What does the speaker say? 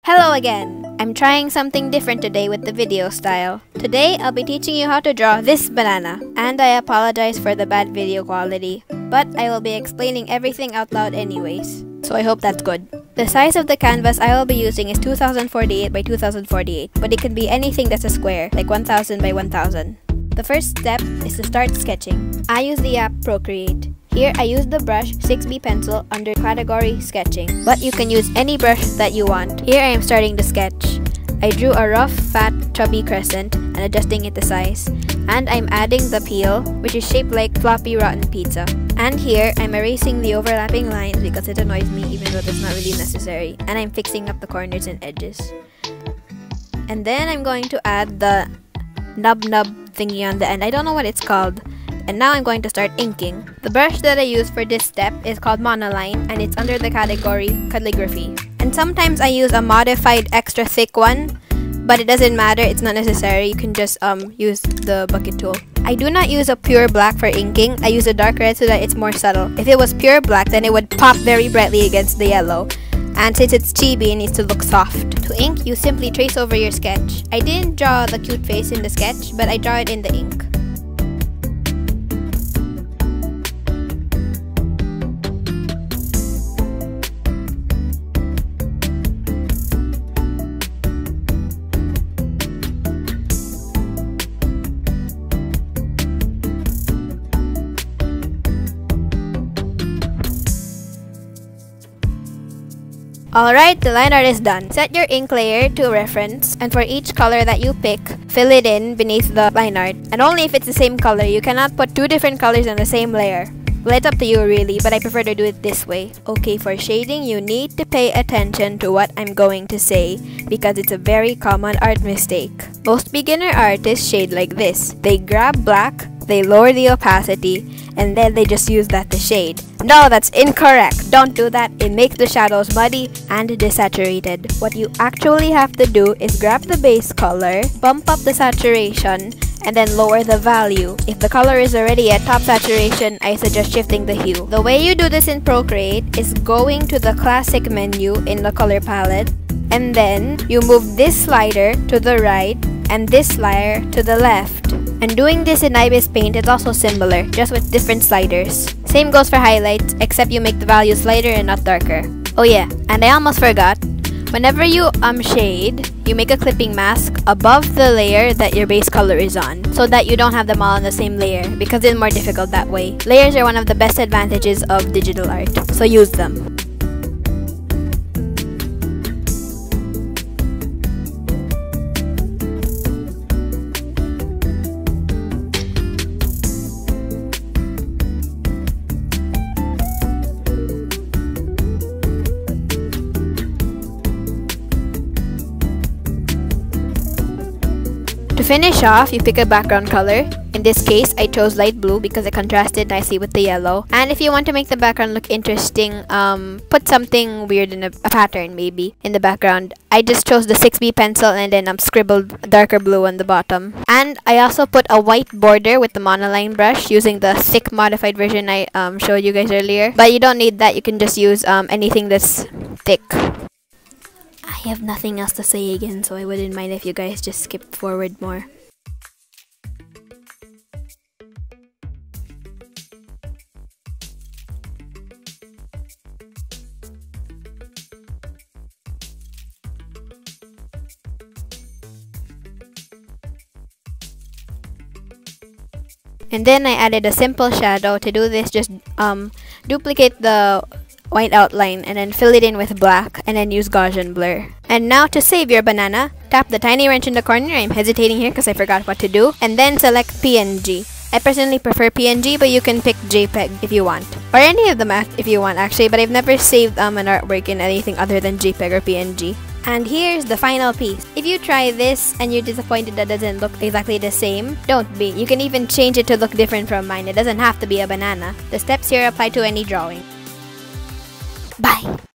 Hello again! I'm trying something different today with the video style. Today, I'll be teaching you how to draw this banana, and I apologize for the bad video quality, but I will be explaining everything out loud anyways, so I hope that's good. The size of the canvas I will be using is 2048 by 2048, but it can be anything that's a square, like 1000 by 1000. The first step is to start sketching. I use the app Procreate. Here, I use the brush 6B pencil under category sketching, but you can use any brush that you want. Here, I am starting to sketch. I drew a rough, fat, chubby crescent and adjusting it to size. And I'm adding the peel, which is shaped like floppy rotten pizza. And here, I'm erasing the overlapping lines because it annoys me even though that's not really necessary. And I'm fixing up the corners and edges. And then I'm going to add the nub thingy on the end. I don't know what it's called. And now I'm going to start inking. The brush that I use for this step is called Monoline and it's under the category calligraphy. And sometimes I use a modified extra thick one, but it doesn't matter, it's not necessary. You can just use the bucket tool. I do not use a pure black for inking. I use a dark red so that it's more subtle. If it was pure black, then it would pop very brightly against the yellow. And since it's chibi, it needs to look soft. To ink, you simply trace over your sketch. I didn't draw the cute face in the sketch, but I draw it in the ink. Alright, the line art is done. Set your ink layer to a reference, and for each color that you pick, fill it in beneath the line art. And only if it's the same color. You cannot put two different colors on the same layer. Well, it's up to you really, but I prefer to do it this way. Okay, for shading, you need to pay attention to what I'm going to say, because it's a very common art mistake. Most beginner artists shade like this. They grab black, they lower the opacity, and then they just use that to shade. No, that's incorrect. Don't do that. It makes the shadows muddy and desaturated. What you actually have to do is grab the base color, bump up the saturation, and then lower the value. If the color is already at top saturation, I suggest shifting the hue. The way you do this in Procreate is going to the classic menu in the color palette, and then you move this slider to the right and this slider to the left. And doing this in Ibis Paint is also similar, just with different sliders. Same goes for highlights, except you make the values lighter and not darker. Oh yeah, and I almost forgot. Whenever you shade, you make a clipping mask above the layer that your base color is on, so that you don't have them all on the same layer, because it's more difficult that way. Layers are one of the best advantages of digital art, so use them. To finish off, you pick a background color. In this case, I chose light blue because it contrasted nicely with the yellow. And if you want to make the background look interesting, put something weird in a pattern maybe in the background. I just chose the 6B pencil and then scribbled darker blue on the bottom. And I also put a white border with the Monoline brush using the thick modified version I showed you guys earlier. But you don't need that, you can just use anything that's thick. I have nothing else to say again, so I wouldn't mind if you guys just skip forward more. And then I added a simple shadow. To do this, just duplicate the white outline and then fill it in with black and then use Gaussian blur. And now to save your banana, tap the tiny wrench in the corner. I'm hesitating here because I forgot what to do. And then select PNG. I personally prefer PNG, but you can pick JPEG if you want. Or any of them if you want actually, but I've never saved an artwork in anything other than JPEG or PNG. And here's the final piece. If you try this and you're disappointed that doesn't look exactly the same, don't be. You can even change it to look different from mine. It doesn't have to be a banana. The steps here apply to any drawing. Bye!